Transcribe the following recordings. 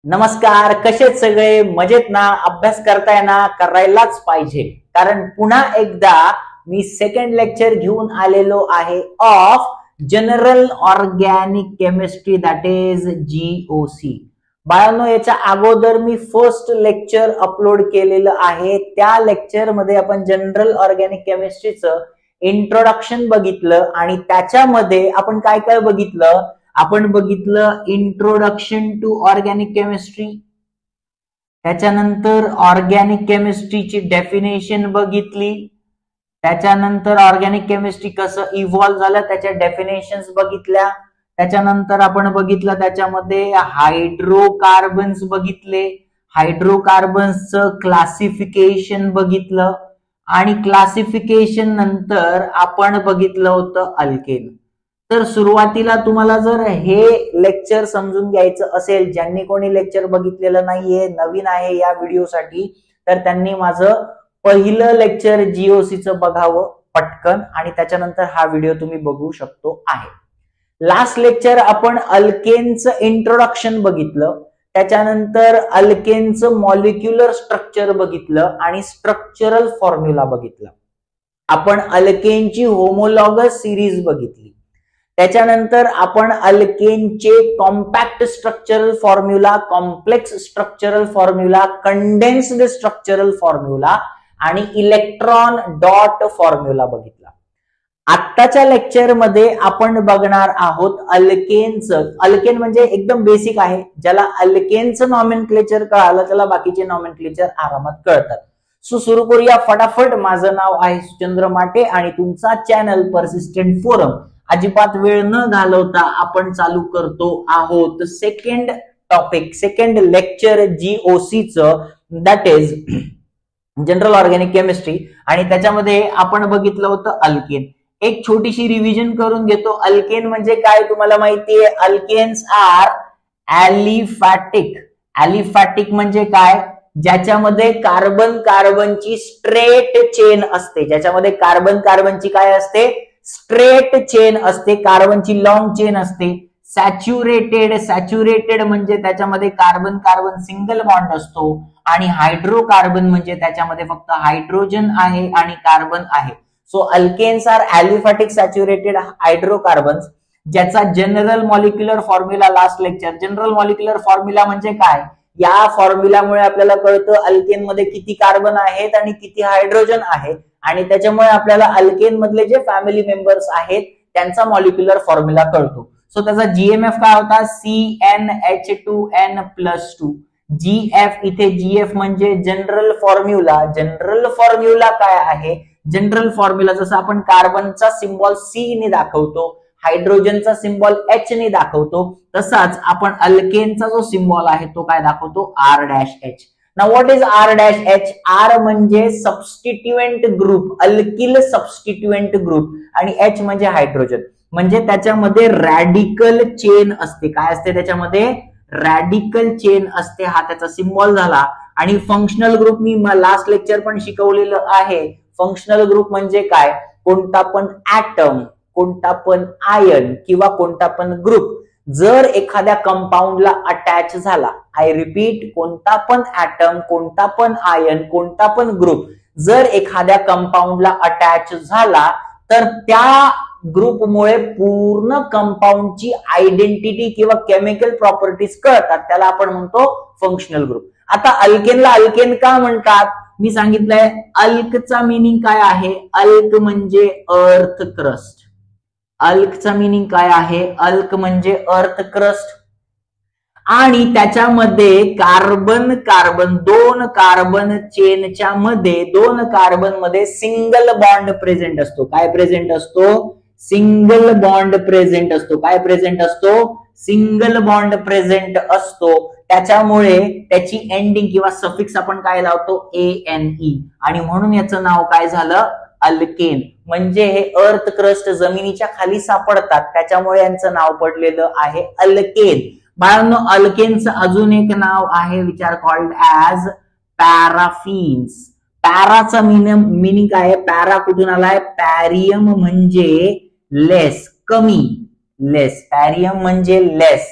नमस्कार, कसेच सगळे मजेत ना? अभ्यास करताय ना? करायलाच पाहिजे, कारण पुन्हा एकदा मी सेकंड लेक्चर घेऊन आलेलो आहे of general organic chemistry, that is GOC. बाळांनो, याच्या अगोदर मी फर्स्ट लेक्चर अपलोड केलेलं आहे. त्या लेक्चर मध्ये आपण जनरल ऑर्गॅनिक केमिस्ट्रीचं इंट्रोडक्शन बघितलं आणि त्याच्यामध्ये आपण काय काय बघितलं. आपण बघितलं इंट्रोडक्शन टू ऑर्गॅनिक केमिस्ट्री, त्याच्यानंतर ऑर्गॅनिक केमिस्ट्रीची डेफिनेशन बघितली, त्याच्यानंतर ऑर्गॅनिक केमिस्ट्री कसं इव्हॉल्व्ह झालं त्याच्या डेफिनेशन्स बघितल्या, त्याच्यानंतर आपण बघितलं त्याच्यामध्ये हायड्रोकार्बन्स बघितले, हायड्रोकार्बन्सचं क्लासिफिकेशन बघितलं आणि क्लासिफिकेशन नंतर आपण बघितलं होतं अल्केन. तर सुरुवातीला तुम्हाला जर हे लेक्चर समजून घ्यायचं असेल, ज्यांनी कोणी लेक्चर बघितलेलं नाहीये, नवीन आहे या व्हिडिओसाठी, तर त्यांनी माझं पहिलं लेक्चर GOCचं बघावं पटकन आणि त्याच्यानंतर हा व्हिडिओ तुम्ही बघू शकतो आहे. लास्ट लेक्चर आपण अल्केनचं इंट्रोडक्शन बघितलं, त्याच्यानंतर अल्केनचं मॉलिक्युलर स्ट्रक्चर बघितलं आणि स्ट्रक्चरल फॉर्म्युला बघितलं. आपण अल्केनची होमोलॉगस सिरीज बघितली, त्याच्यानंतर आपण अल्केनचे compact structural formula, complex structural formula, condensed structural formula आणि इलेक्ट्रॉन डॉट फॉर्म्युला बघितला. आत्ताच्या लेक्चर मध्ये आपण बघणार आहोत अल्केनचं. अल्केन म्हणजे एकदम बेसिक आहे, ज्याला अल्केनचं नॉमेनक्लेचर कळालं त्याला बाकीचे नॉमेनक्लेचर आरामात कळतात. सो सुरू करूया फटाफट. माझं नाव आहे सुचंद्र माटे आणि तुमचा चॅनल पर्सिस्टंट फोरम. अजिबात वेळ न घालवता आपण चालू करतो आहोत सेकंड टॉपिक, सेकंड लेक्चर GOCचं, that is general organic chemistry. आणि त्याच्यामध्ये आपण बघितलं होतं अल्केन. एक छोटीशी रिव्हिजन करून घेतो. अल्केन म्हणजे काय तुम्हाला माहितीये? Alkanes are aliphatic. ॲलिफॅटिक म्हणजे काय? ज्याच्यामध्ये कार्बन कार्बनची स्ट्रेट चेन असते, ज्याच्यामध्ये कार्बन कार्बनची काय असते? स्ट्रेट चेन असते, कार्बनची लॉंग चेन असते. सॅच्युरेटेड, सॅच्युरेटेड म्हणजे त्याच्यामध्ये कार्बन कार्बन सिंगल बॉन्ड असतो आणि हायड्रोकार्बन म्हणजे त्याच्यामध्ये फक्त हायड्रोजन आहे आणि कार्बन आहे. So alkanes are aliphatic saturated hydrocarbons, ज्याचा general molecular formula last lecture. General molecular formula म्हणजे काय? या फॉर्म्युलामुळे आपल्याला कळतं अल्केन मध्ये किती कार्बन आहेत आणि किती हायड्रोजन आहे आणि त्याच्यामुळे आपल्याला अल्केन मधले जे फॅमिली मेंबर्स आहेत त्यांचा मॉलिक्युलर फॉर्म्युला कळतो. सो त्याचा GMF काय होता? CnH2n+2. GF, इथे GF म्हणजे जनरल फॉर्म्युला. जनरल फॉर्म्युला काय आहे? जनरल फॉर्म्युला जसं आपण कार्बनचा सिम्बॉल C ने दाखवतो, हायड्रोजनचा सिम्बॉल H ने दाखवतो, तसाच आपण अल्केनचा जो सिम्बॉल आहे तो काय दाखवतो? R-H. Now what is R-H? R म्हणजे substituent group, alkyl substituent group आणि H म्हणजे हायड्रोजन. म्हणजे त्याच्यामध्ये रॅडिकल चेन असते. काय असते त्याच्यामध्ये? रॅडिकल चेन असते. हा त्याचा सिम्बॉल झाला. आणि फंक्शनल ग्रुप मी लास्ट लेक्चर पण शिकवलेलं आहे. फंक्शनल ग्रुप म्हणजे काय? कोणता पण ऍटम, कोणता पण आयन किंवा कोणता पण ग्रुप जर एखाद्या कंपाऊंडला अटॅच झाला, आय रिपीट, कोणता पण ऍटम, कोणता पण आयन, कोणता पण ग्रुप जर एखाद्या कंपाऊंडला अटॅच झाला तर त्या ग्रुपमुळे पूर्ण कंपाऊंडची आयडेंटिटी किंवा केमिकल प्रॉपर्टीज कळतात, त्याला आपण म्हणतो फंक्शनल ग्रुप. आता अल्केनला अल्केन का म्हणतात? मी सांगितलंय अल्कचा मीनिंग काय आहे? अल्क म्हणजे अर्थ क्रस्ट. अल्कचा मीनिंग काय आहे? अल्क म्हणजे अर्थ क्रस्ट. आणि त्याच्यामध्ये कार्बन कार्बन, दोन कार्बन चेनच्या मध्ये, दोन कार्बन मध्ये सिंगल बॉन्ड प्रेझेंट असतो. काय प्रेझेंट असतो? सिंगल बॉन्ड प्रेझेंट असतो. काय प्रेझेंट असतो? सिंगल बॉन्ड प्रेझेंट असतो. त्याच्यामुळे त्याची एंडिंग किंवा सफिक्स आपण काय लावतो? ANE. आणि म्हणून याचं नाव काय झालं? अल्केन. म्हणजे हे अर्थ क्रस्ट जमिनीच्या खाली सापडतात, त्याच्यामुळे यांचं नाव पडलेलं आहे अल्केन. बाळांनो, अल्केनचं अजून एक नाव आहे which are called as paraffins. पॅराचा मीनिंग काय? पॅरा कुठून आलाय? पॅरियम म्हणजे लेस, कमी, लेस. पॅरियम म्हणजे लेस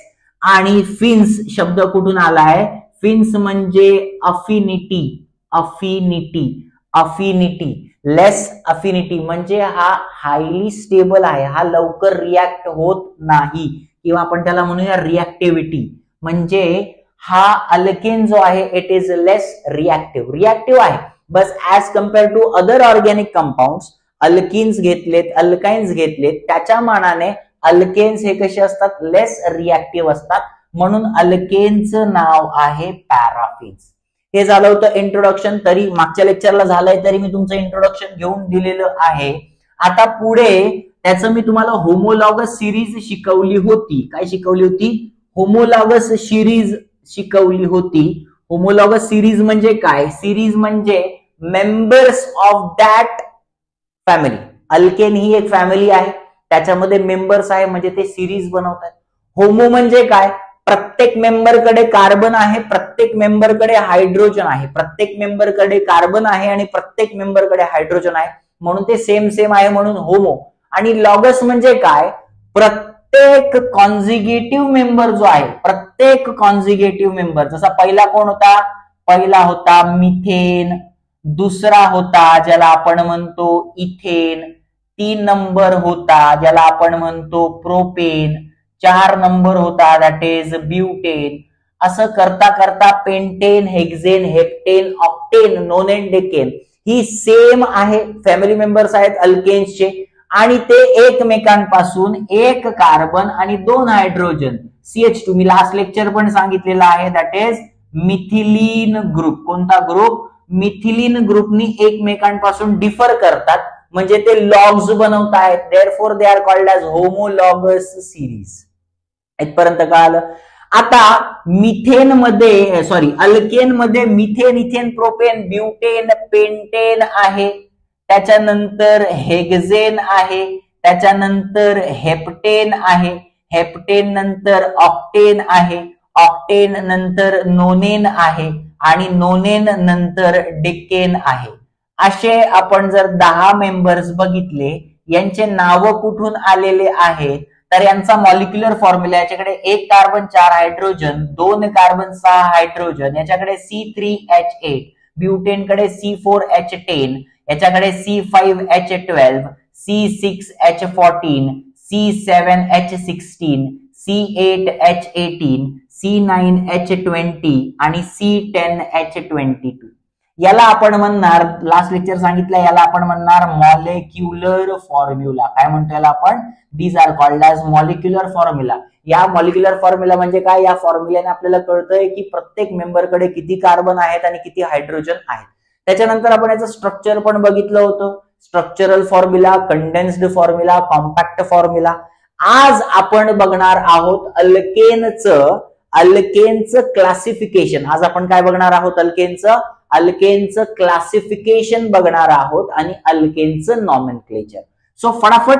आणि फिन्स शब्द कुठून आलाय? फिन्स म्हणजे अफिनिटी, अफिनिटी, अफिनिटी, लेस अफिनिटी म्हणजे हा हायली स्टेबल आहे, हा लवकर रिॲक्ट होत नाही, किंवा आपण त्याला म्हणूया रिॲक्टिव्हिटी. म्हणजे हा अल्केन जो आहे it is less reactive, reactive आहे बस as compare to other organic compounds. Alkenes घेतलेत, अल्काइन्स घेतलेत, त्याच्या मानाने अल्केन्स हे कसे असतात? लेस रिॲक्टिव्ह असतात, म्हणून अल्केनचं नाव आहे पॅराफिन्स. हे झालं होतं इंट्रोडक्शन. तरी मागच्या लेक्चरला झालंय तरी मी तुमचं इंट्रोडक्शन घेऊन दिलेलं आहे. आता पुढे त्याचं मी तुम्हाला होमोलॉगस सिरीज शिकवली होती. काय शिकवली होती? होमोलॉगस सिरीज शिकवली होती. होमोलॉगस सिरीज म्हणजे काय? सिरीज म्हणजे members of that family. Alkane ही एक फॅमिली आहे, त्याच्यामध्ये मेंबर्स आहे म्हणजे ते सिरीज बनवतात. होमो म्हणजे काय? प्रत्येक मेंबरकडे कार्बन आहे, प्रत्येक मेंबरकडे हायड्रोजन आहे, प्रत्येक मेंबरकडे कार्बन आहे आणि प्रत्येक मेंबरकडे हायड्रोजन आहे, म्हणून ते सेम सेम आहे, म्हणून होमो. आणि लॉगस म्हणजे काय? प्रत्येक कॉन्झिगेटिव्ह मेंबर जो आहे, प्रत्येक कॉन्झिगेटिव्ह मेंबर, जसा पहिला कोण होता? पहिला होता मिथेन, दुसरा होता ज्याला आपण म्हणतो इथेन, 3 नंबर होता ज्याला आपण म्हणतो प्रोपेन, 4 नंबर होता दॅट इज ब्युटेन. असं करता करता pentane, hexane, heptane, octane, nonane, decane ही सेम आहे, फॅमिली मेंबर्स आहेत अल्केन्सचे, आणि ते एकमेकांपासून एक कार्बन आणि 2 हायड्रोजन CH2, मी लास्ट लेक्चर पण सांगितलेलं आहे, दॅट इज मिथिलीन ग्रुप. कोणता ग्रुप? मिथिलीन ग्रुपनी एकमेकांपासून डिफर करतात, म्हणजे ते लॉग्स बनवतायत, therefore they are called as homologous series. इथपर्यंत कळालं? आता मिथेन मध्ये अल्केन मध्ये methane, ethane, propane, butane, pentane आहे, त्याच्यानंतर हेक्सेन आहे, त्याच्यानंतर हेप्टेन आहे, हेप्टेन नंतर ऑक्टेन आहे, ऑक्टेन नंतर नोनेन आहे, आणि नोनेन नंतर डेकेन आहे. असे आपण जर 10 मेंबर्स बघितले, यांचे नाव कुठून आलेले आहे? तर यांचा मॉलिक्युलर फॉर्म्युला, याच्याकडे 1 कार्बन 4 हायड्रोजन, 2 कार्बन 6 हायड्रोजन, याच्याकडे C3H8, ब्युटेनकडे C4H10, याच्याकडे C5H12, C6H14, C7H16, C8H18, C9H20 आणि C10H22. याला आपण म्हणणार, लास्ट लेक्चर सांगितलं, याला आपण म्हणणार मॉलिक्युलर फॉर्म्युला. काय म्हणतो याला आपण? These are called as molecular formula. या मॉलिक्युलर फॉर्म्युला म्हणजे काय? या फॉर्म्युल्याने आपल्याला कळतंय की प्रत्येक मेंबरकडे किती कार्बन आहेत आणि किती हायड्रोजन आहेत. त्याच्यानंतर आपण याचं स्ट्रक्चर पण बघितलं होतं, structural formula, condensed formula, compact formula. आज आपण बघणार आहोत अल्केनचं क्लासिफिकेशन. आज आपण काय बघणार आहोत? अल्केनचं क्लासिफिकेशन बघणार आहोत आणि अल्केनचं नॉमेनक्लेचर. सो फटाफट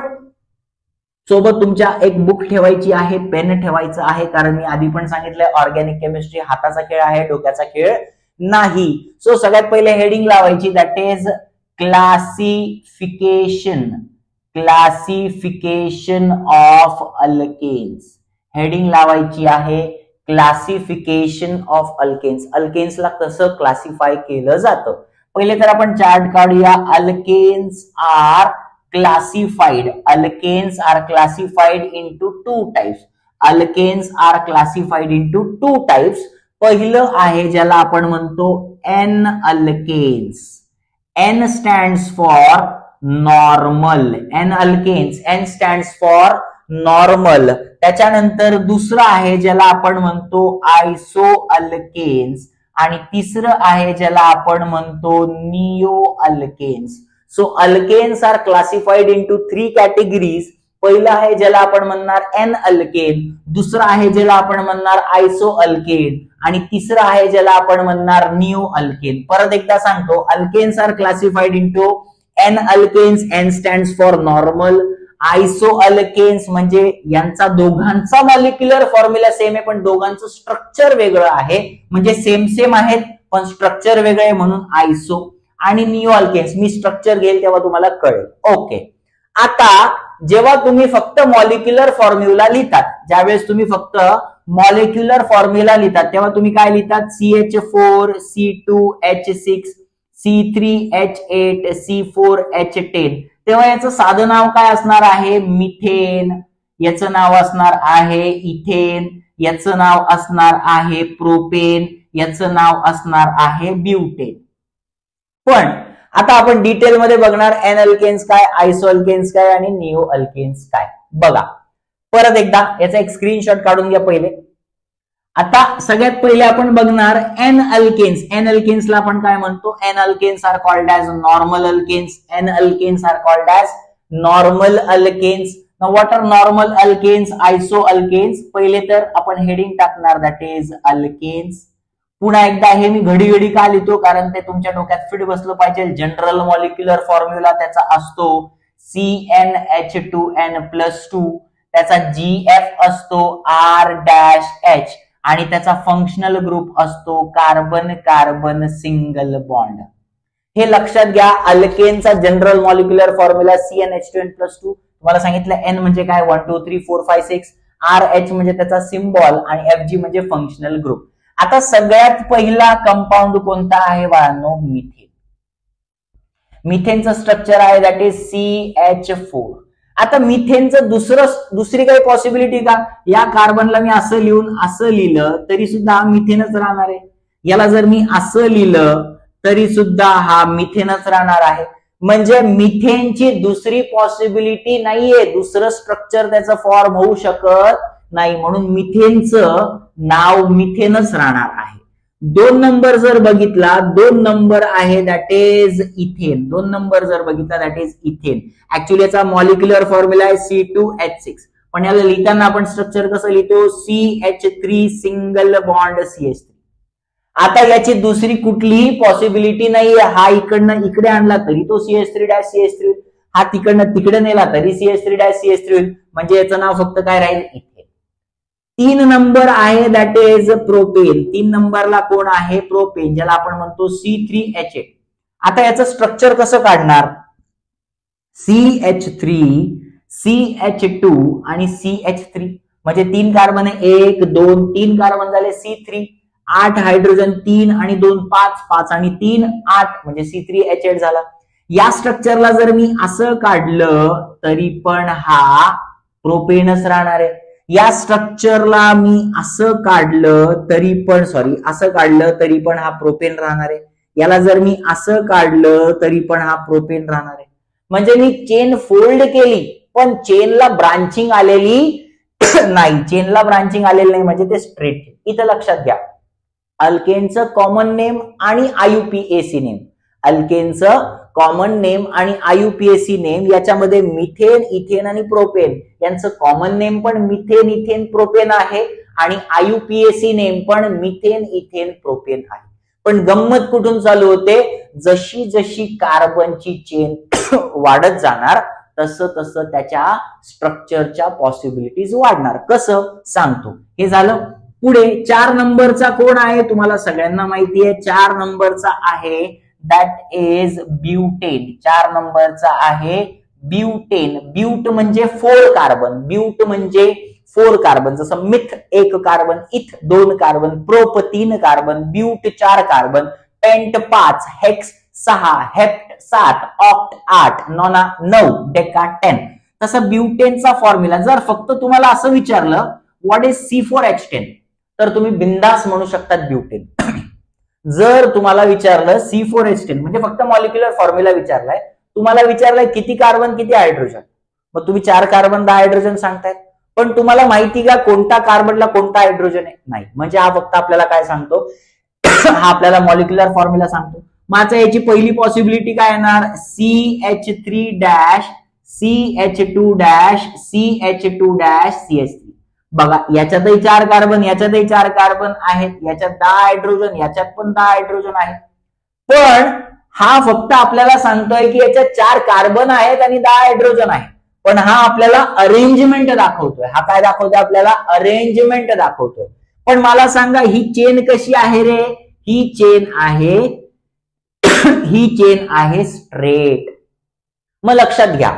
सोबत तुमच्या एक बुक ठेवायची आहे, पेन ठेवायचं आहे, कारण मी आधी पण सांगितलंय ऑर्गॅनिक केमिस्ट्री हाताचा खेळ आहे, डोक्याचा खेळ नाही. सो सगळ्यात पहिले हेडिंग लावायची, that is classification, classification of alkanes. Heading लावायची आहे क्लासिफिकेशन ऑफ अल्केन्स. अल्केन्सला कसं क्लासिफाय केलं जातं? पहिले तर आपण चार्ट काढूया. Alkanes are classified. Alkanes are classified into 2 types. Alkanes are classified into 2 types. पहिलं आहे ज्याला आपण म्हणतो N alkanes. N stands for normal. N alkanes, N stands for normal. त्याच्यानंतर दुसरं आहे ज्याला आपण म्हणतो आयसो अल्केन्स, आणि तिसरं आहे ज्याला आपण म्हणतो neo alkanes. So alkanes are classified into 3 categories. पहिलं आहे ज्याला आपण म्हणणार एन अल्केन, दुसरं आहे ज्याला आपण म्हणणार आयसो अल्केन, आणि तिसरं आहे ज्याला आपण म्हणणार निओ अल्केन. परत एकदा सांगतो, alkanes are classified into n alkanes, N stands for normal. Iso alkanes म्हणजे यांचा दोघांचा मॉलिक्युलर फॉर्म्युला सेम आहे पण दोघांचं स्ट्रक्चर वेगळं आहे, म्हणजे सेम सेम आहेत पण स्ट्रक्चर वेगळं आहे म्हणून आयसो. आणि निओ अल्केन्स, मी स्ट्रक्चर घेईल तेव्हा तुम्हाला कळेल. ओके, आता जेव्हा तुम्ही फक्त मॉलिक्युलर फॉर्म्युला लिहितात, ज्यावेळेस तुम्ही फक्त मॉलिक्युलर फॉर्म्युला लिहितात तेव्हा तुम्ही काय लिहितात, CH4 C2H6 C3H8 C4H10. तेव्हा याचं साधं नाव काय असणार आहे, मिथेन. याचं नाव असणार आहे इथेन. याचं नाव असणार आहे प्रोपेन. याचं नाव असणार आहे ब्युटेन. पण आता आपण डिटेलमध्ये बघणार एन अल्केन्स काय, आयसो अल्केन्स काय आणि निओ अल्केन्स काय. बघा परत एकदा याचा एक स्क्रीनशॉट काढून घ्या पहिले. आता सगळ्यात पहिले आपण बघणार एन अल्केन्स. एन अल्केन्सला आपण काय म्हणतो, N alkanes are called as normal alkanes. N alkanes are called as normal alkanes. Now what are normal alkanes, iso alkanes. पहिले तर आपण हेडिंग टाकणार दॅट इज अल्केन्स. पुन्हा एकदा हे मी घडी घडी का लिहितो, कारण ते तुमच्या डोक्यात फिट बसलं पाहिजे. जनरल मॉलिक्युलर फॉर्म्युला त्याचा असतो CnH2n+2. त्याचा GF असतो R-H आणि त्याचा फंक्शनल ग्रुप असतो कार्बन कार्बन सिंगल बॉन्ड. हे लक्षात घ्या. अल्केनचा जनरल मॉलिक्युलर फॉर्म्युला CnH2n+2. तुम्हाला सांगितलं N म्हणजे काय, 1 2 3 4 5 6. RH म्हणजे त्याचा सिम्बॉल आणि FG म्हणजे फंक्शनल ग्रुप. आता सगळ्यात पहिला कंपाऊंड कोणता आहे बाळांनो, मिथेन. मिथेनचं स्ट्रक्चर आहे दॅट इज CH4. आता मिथेनचं दुसरी काही पॉसिबिलिटी का, या कार्बनला मी असं लिहिलं तरी सुद्धा मिथेनच राहणार आहे. याला जर मी असं लिहिलं तरी सुद्धा हा मिथेनच राहणार आहे. म्हणजे मिथेनची दुसरी पॉसिबिलिटी नाहीये, दुसरं स्ट्रक्चर त्याचं फॉर्म होऊ शकत नाही. म्हणून मिथेनचं नाव मिथेनच राहणार आहे. 2 नंबर जर बघितला, 2 नंबर आहे दॅट इज इथेन. 2 नंबर जर बघितला दॅट इज इथेन. ऍक्च्युअली याचा मॉलिक्युलर फॉर्म्युला आहे C2H6. पण याला लिहिताना आपण स्ट्रक्चर कसं लिहितो, CH3 सिंगल बॉन्ड CH3. आता याची दुसरी कुठलीही पॉसिबिलिटी नाहीये. हा इकडनं इकडे आणला तरी तो CH3-CH3. हा तिकडनं तिकडे नेला तरी CH3-CH3. म्हणजे याचं नाव फक्त काय राहील, इथेन. 3 नंबर आहे दॅट इज प्रोपेन. 3 नंबरला कोण आहे, प्रोपेन, ज्याला आपण म्हणतो C3H8. आता याचं स्ट्रक्चर कसं काढणार, CH3 CH2 आणि CH3. म्हणजे 3 कार्बन आहे, 1 2 3 कार्बन झाले C3. 8 हायड्रोजन, 3 आणि 2 5, 5 आणि 3 8 म्हणजे C3H8 झाला. या स्ट्रक्चरला जर मी असं काढलं तरी पण हा प्रोपेनच राहणार आहे. या स्ट्रक्चरला मी असं काढलं तरी पण असं काढलं तरी पण हा प्रोपेन राहणार आहे. याला जर मी असं काढलं तरी पण हा प्रोपेन राहणार आहे. म्हणजे मी चेन फोल्ड केली पण चेनला ब्रांचिंग आलेली नाही. चेनला ब्रांचिंग आलेली नाही म्हणजे ते स्ट्रेट. इथं लक्षात घ्या, अल्केनचं कॉमन नेम आणि IUPAC नेम. अल्केनचं कॉमन नेम आणि IUPAC नेम याच्यामध्ये मिथेन, इथेन आणि प्रोपेन यांचं कॉमन नेम पण मिथेन, इथेन, प्रोपेन आहे आणि IUPAC नेम पण मिथेन, इथेन, प्रोपेन आहे. पण गंमत कुठून चालू होते, जशी जशी कार्बनची चेन वाढत जाणार तसं तसं त्याच्या स्ट्रक्चरच्या पॉसिबिलिटीज वाढणार. कसं सांगतो. हे झालं. पुढे 4 नंबरचा कोण आहे, तुम्हाला सगळ्यांना माहिती आहे. 4 नंबरचा आहे दॅट इज ब्युटेन. 4 नंबरचा आहे ब्युटेन. ब्यूट म्हणजे 4 कार्बन. ब्यूट म्हणजे 4 कार्बन. जसं myth 1 carbon, eth 2 carbon, prop 3 carbon, but 4 carbon, pent 5, hex 6, hept 7, oct 8, nona 9, deca 10. तसं ब्युटेनचा फॉर्म्युला जर फक्त तुम्हाला असं विचारलं व्हॉट इज C4H10 तर तुम्ही बिंदास म्हणू शकतात ब्युटेन. जर तुम्हाला विचारलं C4H10 म्हणजे फक्त मॉलिक्युलर फॉर्म्युला विचारलाय, तुम्हाला विचारलाय किती कार्बन किती हायड्रोजन, मग तुम्ही 4 कार्बन 10 हायड्रोजन सांगतायत. पण तुम्हाला माहिती का कोणता कार्बनला कोणता हायड्रोजन आहे, नाही. म्हणजे हा फक्त आपल्याला काय सांगतो, हा आपल्याला मॉलिक्युलर फॉर्म्युला सांगतो. माझा याची पहिली पॉसिबिलिटी काय येणार, CH3- CH2- CH2- बघा याच्यातही 4 कार्बन, याच्यातही 4 कार्बन आहेत, याच्यात 10 हायड्रोजन, याच्यात पण 10 हायड्रोजन आहेत. पण हा फक्त आपल्याला सांगतोय की याच्यात 4 कार्बन आहेत आणि 10 हायड्रोजन आहेत. पण हा आपल्याला अरेंजमेंट दाखवतोय. हा काय दाखवतोय आपल्याला, अरेंजमेंट दाखवतोय. पण मला सांगा ही चेन कशी आहे रे, ही चेन आहे स्ट्रेट. मग लक्षात घ्या,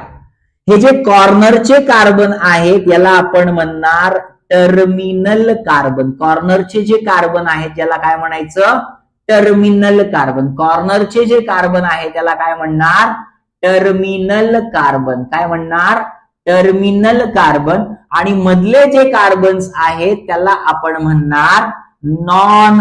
हे जे कॉर्नरचे कार्बन आहेत याला आपण म्हणणार टर्मिनल कार्बन. कॉर्नरचे जे कार्बन आहेत त्याला काय म्हणायचं? Terminal carbon. कॉर्नरचे जे कार्बन आहे त्याला काय म्हणणार? Terminal carbon. काय म्हणणार? Terminal carbon. आणि मधले जे कार्बन्स आहेत त्याला आपण म्हणणार नॉन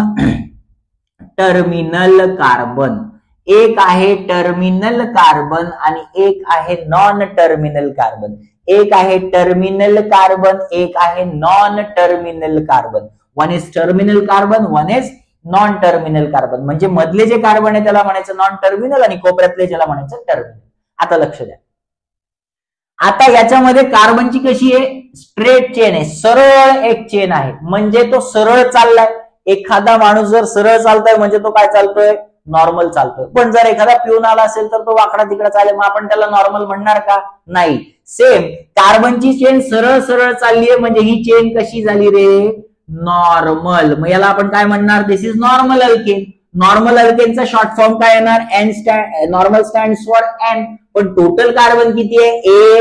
टर्मिनल कार्बन. एक आहे टर्मिनल कार्बन आणि एक आहे नॉन टर्मिनल कार्बन. एक आहे टर्मिनल कार्बन, एक आहे non terminal carbon. One is terminal carbon, one is non terminal carbon. म्हणजे मधले जे कार्बन आहे त्याला म्हणायचं नॉन टर्मिनल आणि कोपऱ्यातले ज्याला म्हणायचं टर्मिनल. आता लक्ष द्या. आता याच्यामध्ये कार्बनची कशी आहे? स्ट्रेट चेन आहे, सरळ एक चेन आहे. म्हणजे तो सरळ चाललाय. एखादा माणूस जर सरळ चालतोय म्हणजे तो काय चालतोय? नॉर्मल चालतोय. पण जर एखादा पिऊन आला असेल तर तो वाकडा तिकडा चालेल, मग आपण त्याला नॉर्मल म्हणणार का? नाही. सेम कार्बनची चेन सरळ सरळ चालली आहे म्हणजे ही चेन कशी झाली रे? नॉर्मल. मग याला आपण काय म्हणणार? This is normal alkane. Normal अल्केनचा शॉर्ट फॉर्म काय येणार? N. Normal stands for n. पण टोटल कार्बन किती आहे?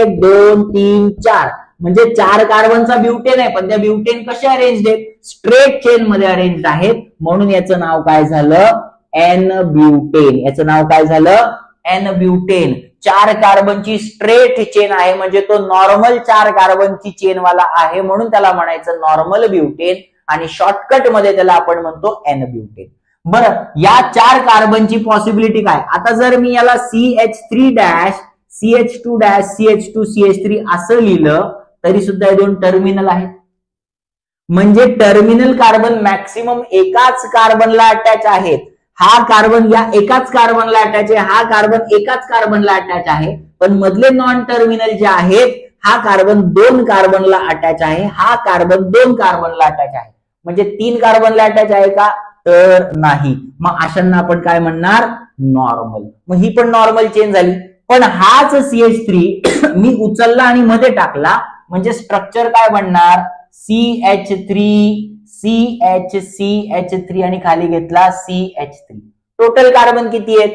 1 2 3 4. म्हणजे 4 कार्बनचा ब्युटेन आहे, पण त्या ब्युटेन कशा अरेंज आहेत? स्ट्रेट चेन मध्ये अरेंज आहेत. म्हणून याचं नाव काय झालं? N butane. याचं नाव काय झालं? N butane. 4 कार्बनची स्ट्रेट चेन आहे म्हणजे तो नॉर्मल 4 कार्बनची चेन वाला आहे, म्हणून त्याला म्हणायचं नॉर्मल ब्युटेन. आणि शॉर्टकट मध्ये त्याला आपण म्हणतो एन ब्युटेन. बरं, या 4 कार्बनची पॉसिबिलिटी काय? आता जर मी याला CH3- CH2- CH2 CH3 असं लिहिलं तरी सुद्धा हे 2 टर्मिनल आहेत. म्हणजे टर्मिनल कार्बन मॅक्सिमम एकाच कार्बनला अटॅच आहेत. हा कार्बन या एकाच कार्बनला अटॅच आहे, हा कार्बन एकाच कार्बनला अटॅच आहे. पण मधले नॉन टर्मिनल जे आहेत, हा कार्बन 2 कार्बनला अटॅच आहे, हा कार्बन 2 कार्बनला अटॅच आहे. म्हणजे 3 कार्बनला अटॅच आहे का? तर नाही. मग अशांना आपण काय म्हणणार? नॉर्मल. मग ही पण नॉर्मल चेन झाली. पण हाच CH3 मी उचलला आणि मध्ये टाकला म्हणजे स्ट्रक्चर काय बनणार? CH3 CH आणि खाली घेतला CH3. टोटल कार्बन किती आहेत?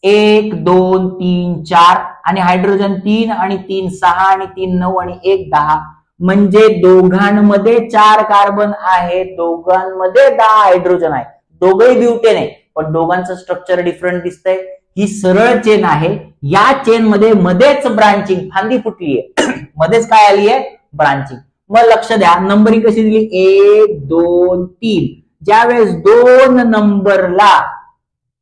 1 2 3 4 आणि हायड्रोजन 3 आणि 3 6 आणि 3 9 आणि 1 10. म्हणजे दोघांमध्ये 4 कार्बन आहेत, दोघांमध्ये 10 हायड्रोजन आहे. दोघंही ब्युटेन आहे, पण दोघांचं स्ट्रक्चर डिफरंट दिसतंय. ही सरळ चेन आहे. या चेन मध्ये मध्येच ब्रांचिंग, फांदी फुटली आहे. मध्येच काय आली आहे? ब्रांचिंग. मग लक्ष द्या, नंबरिंग कशी दिली? 1 2 3. ज्यावेळेस 2 नंबरला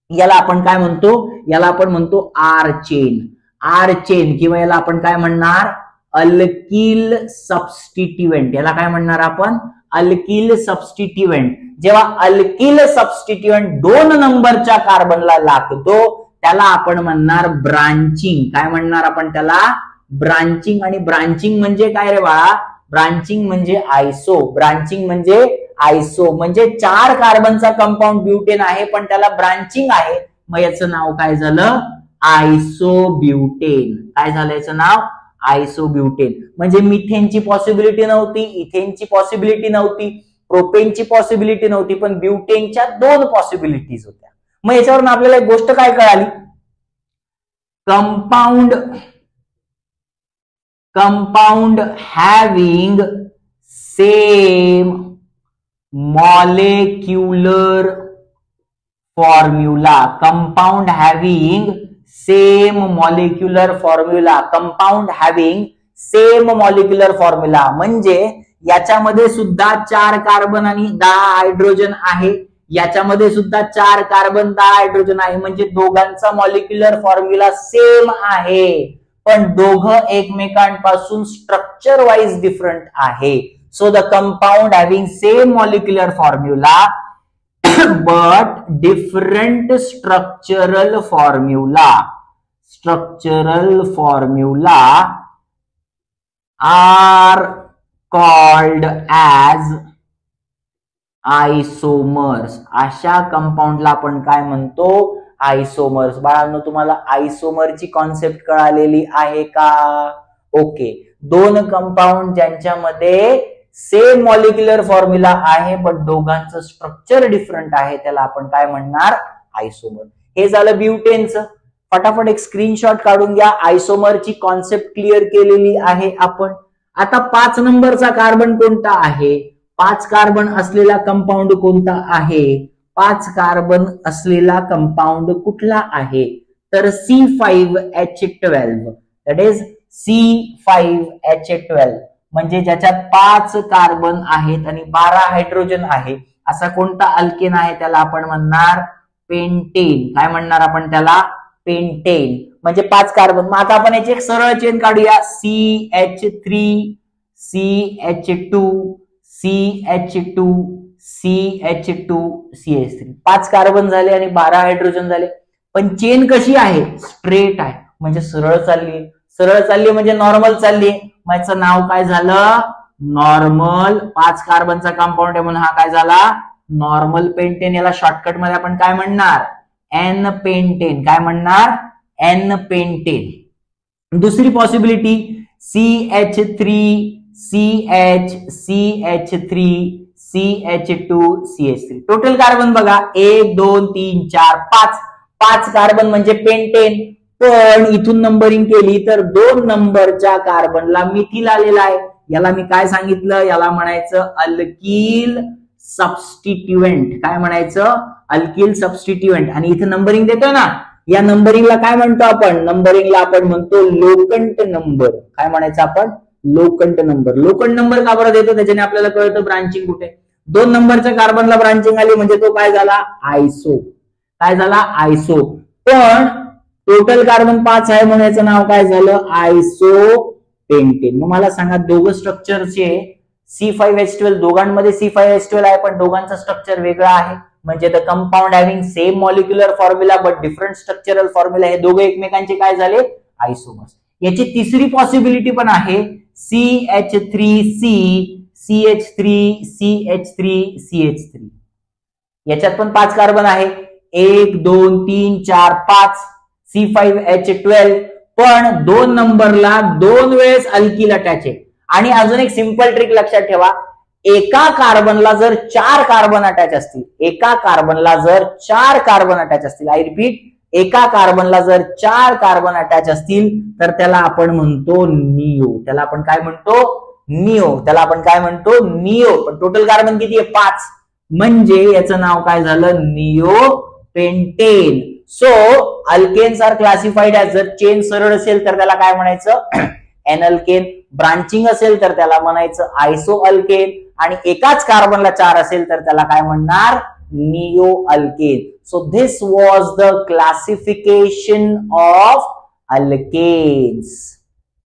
याला आपण काय म्हणतो? याला आपण म्हणतो आर चेन. आर चेन किंवा याला आपण काय म्हणणार? Alkyl substituent. याला काय म्हणणार आपण? Alkyl substituent. जेव्हा अल्किल सबस्टिट्युएंट 2 नंबरच्या कार्बनला लागतो त्याला आपण म्हणणार ब्रांचिंग. काय म्हणणार आपण त्याला? ब्रांचिंग. आणि ब्रांचिंग म्हणजे काय रे बाळा? ब्रांचिंग म्हणजे आयसो. ब्रांचिंग म्हणजे आयसो. म्हणजे 4 कार्बनचा कंपाऊंड ब्युटेन आहे पण त्याला ब्रांचिंग आहे. मग याचं नाव काय झालं? आयसोब्युटेन. काय झालं याचं नाव? आयसोब्युटेन. म्हणजे मिथेनची पॉसिबिलिटी नव्हती, इथेनची पॉसिबिलिटी नव्हती, प्रोपेनची पॉसिबिलिटी नव्हती, पण ब्युटेनच्या 2 पॉसिबिलिटीज होत्या. मग याच्यावरून आपल्याला एक गोष्ट काय कळाली? Compound having same molecular formula. Compound having same molecular formula. Compound having same molecular formula म्हणजे याच्यामध्ये सुद्धा 4 कार्बन आणि 10 हायड्रोजन आहे. याच्यामध्ये सुद्धा 4 कार्बन 10 हायड्रोजन आहे. म्हणजे दोघांचा मॉलिक्युलर फॉर्म्युला सेम आहे, पण दोघं एकमेकांपासून स्ट्रक्चर वाईज डिफरंट आहे. So the compound having same molecular formula but different structural formula are called as isomers. अशा कंपाऊंडला आपण काय म्हणतो? आयसोमर्स. बाळांनो, तुम्हाला आयसोमरची कॉन्सेप्ट कळालेली आहे का? ओके. 2 कंपाऊंड ज्यांच्यामध्ये सेम मॉलिक्युलर फॉर्म्युला आहे पण दोघांचं स्ट्रक्चर डिफरंट आहे त्याला आपण काय म्हणणार? आयसोमर. हे झालं ब्युटेनचं. फटाफट एक स्क्रीनशॉट काढून घ्या. आयसोमरची कॉन्सेप्ट क्लिअर केलेली आहे आपण. आता 5 नंबरचा कार्बन कोणता आहे? 5 कार्बन असलेला कंपाऊंड कोणता आहे? 5 कार्बन असलेला कंपाऊंड कुठला आहे? तर C5H12, दॅट इज C5H12, म्हणजे ज्याच्यात 5 कार्बन आहेत आणि 12 हायड्रोजन आहे, असा कोणता अल्केन आहे? त्याला आपण म्हणणार पेंटेन. काय म्हणणार आपण त्याला? पेंटेन. म्हणजे 5 कार्बन. मग आता आपण याची एक सरळ चेन काढूया. CH3 CH2 CH2 CH2 CH3. 5 carbon झाले आणि 12 हायड्रोजन झाले. पण चेन कशी आहे? स्ट्रेट आहे, म्हणजे सरळ चालली. सरळ चालली म्हणजे नॉर्मल चालली. मग याचं नाव काय झालं? नॉर्मल. 5 कार्बनचा कंपाऊंड आहे म्हणून हा काय झाला? Normal pentane. याला शॉर्टकट मध्ये आपण काय म्हणणार? N pentane. काय म्हणणार? N pentane. दुसरी possibility CH3 CH CH3 CH2 CH3. Total carbon बघा 1 2 3 4 5. 5 कार्बन म्हणजे पेंटेन. पण इथून नंबरिंग केली तर 2 नंबरच्या कार्बनला मिथिल आलेला आहे. याला मी काय सांगितलं? याला म्हणायचं अल्किल सबस्टिट्युएंट. काय म्हणायचं? Alkyl substituent. आणि इथे नंबरिंग देतोय ना, या नंबरिंगला काय म्हणतो आपण? नंबरिंगला आपण म्हणतो लोकंट नंबर. काय म्हणायचं आपण? लोकंट नंबर. लोकंट नंबर का बरं देतो? त्याच्याने आपल्याला कळतं ब्रांचिंग कुठे. 2 नंबरच्या कार्बनला ब्रांचिंग आली म्हणजे तो काय झाला? आयसो. काय झाला? आयसो. पण टोटल कार्बन 5 आहे म्हणून याचं नाव काय झालं? आयसो पेंटेन. मग मला सांगा, दोघं स्ट्रक्चरचे C5H12, दोघांमध्ये C5H12 आहे पण दोघांचं स्ट्रक्चर वेगळं आहे. म्हणजे the compound having same molecular formula but different structural formula. हे दोघे एकमेकांचे काय झाले? आयसोमर्स. याची तिसरी पॉसिबिलिटी पण आहे. CH3C CH3 CH3 CH3. याच्यात पण 5 कार्बन आहे. 1 2 3 4 5 C5H12. पण 2 नंबरला 2 वेळेस अल्किल अटॅच आहे. आणि अजून एक सिंपल ट्रिक लक्षात ठेवा. एका कार्बनला जर 4 कार्बन अटॅच असतील, एका कार्बनला जर 4 कार्बन अटॅच असतील, आय रिपीट, एका कार्बनला जर 4 कार्बन अटॅच असतील तर त्याला आपण म्हणतो निओ. त्याला आपण काय म्हणतो? निओ. त्याला आपण काय म्हणतो? निओ. पण टोटल कार्बन किती आहे? 5. म्हणजे याचं नाव काय झालं? Neo pentane. So alkanes are classified as, जर चेन सरळ असेल तर त्याला काय म्हणायचं? N alkane. ब्रांचिंग असेल तर त्याला म्हणायचं आयसो अल्केन. आणि एकाच कार्बनला 4 असेल तर त्याला काय म्हणणार? Neo alkane. So this was the classification of alkanes.